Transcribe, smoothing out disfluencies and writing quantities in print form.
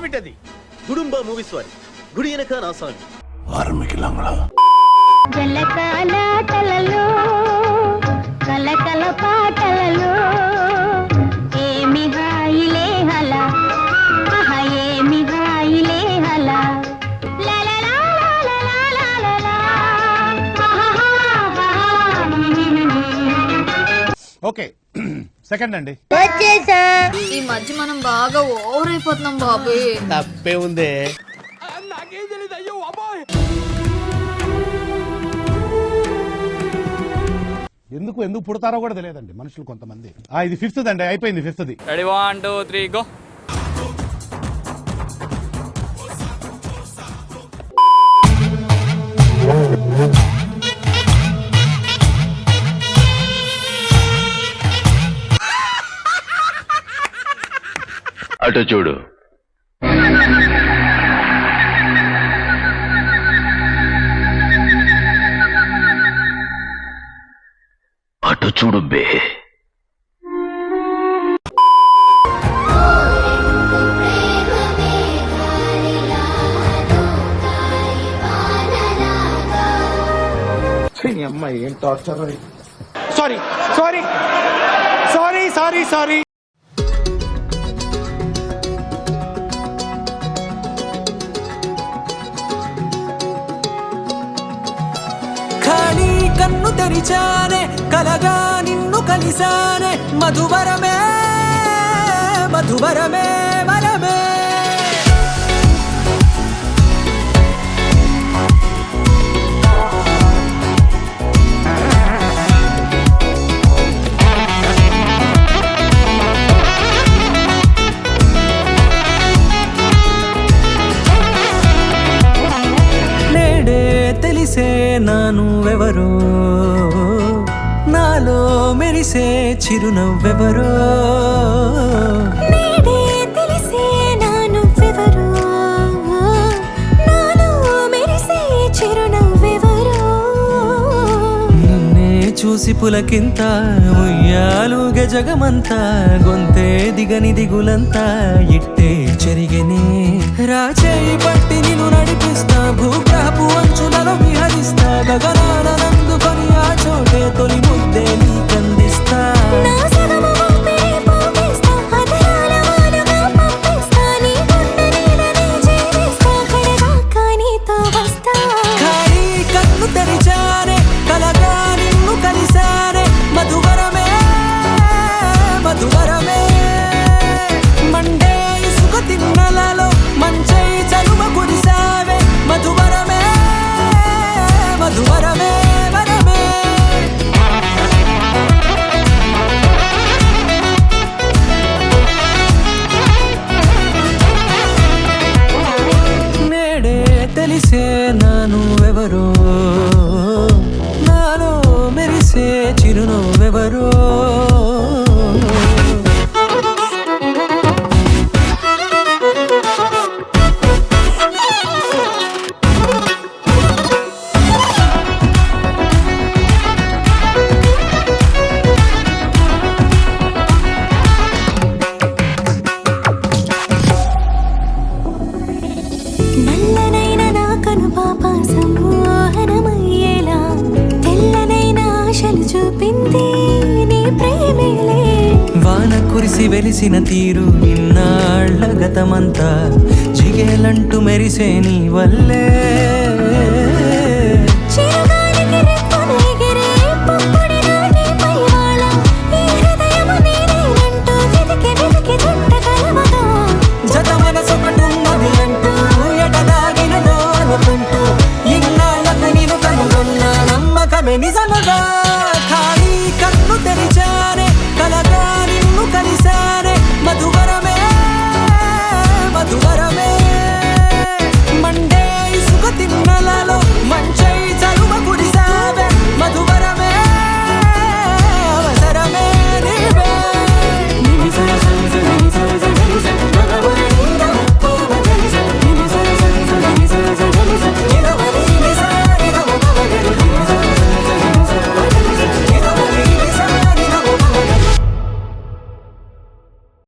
ఏమిటది? గుడుంబ మూవీస్ వారి గుడి వెనక నా సాంగ్ జలకాల తలలో కలకల పాటలలో ఏమి హాయిలే హల ఆహా ఏమి హాయిలే హల ఓకే సెకండ్ అండి. వచ్చేసా. ఈ మధ్య మనం బాగా ఓవర్ అయిపోతున్నాం బాబు. తప్పే ఉందే. ఎందుకు పుడతారో కూడా తెలియదండి మనుషులు కొంతమంది. ఇది ఫిఫ్త్ అండి, అయిపోయింది ఫిఫ్త్ది. Ready 1 2 3 go. అటు చూడు. అటు చూడు బే. అమ్మాయి ఏం torture. Sorry sorry sorry sorry sorry. ఖాళీ కన్ను తెరిచానే కలగా నిన్ను కలిసానే మధువరమే మధువరమే వరమే. తెలిసే నానువెవరో నాలో మెరిసే చిరునవ్వెవరో. నేడే తెలిసే నానువెవరో నాలో మెరిసే చిరునవ్వెవరో. నిన్నే చూసి పులకింత ఉయ్యాలుగే జగమంతా గొంతే దిగని దిగులంతా ఇట్టే చెరిగెనే. రాచేయి పట్టి నిన్ను నడిపిస్తా భూగ్రహపు అంచులలో విహరిస్తా గగనాన నందుకొని ఆ చోటే తొలి ముద్దే నీకందిస్తా. నా సగమ ఊపిరి పోగిస్తా అదరాల వానగా పంపిస్తా నీ గుండె నీడనే జీవిస్తా కడదాకా నీతో వస్తా. ఖాళీ కన్ను తెరిచానే కలగా నిన్ను కలిసానే మధువరమే మధువరమే. మండే ఇసుక తిన్నలలో మంచై చలువ కురిసావే మధువరమే మధువరమే వరమే. నేడే తెలిసే నానువెవరో నాలో మెరిసే చిరునవ్వెవరో. నల్లనైన నా కను పాప సమ్మోహనమయ్యేలా తెల్లనైన ఆశలు చూపింది నీ ప్రేమేలే. వాన కురిసి వెలిసిన తీరు ఇన్నాళ్ల గతమంతా జిగేలంటూ మెరిసే నీ వల్లే.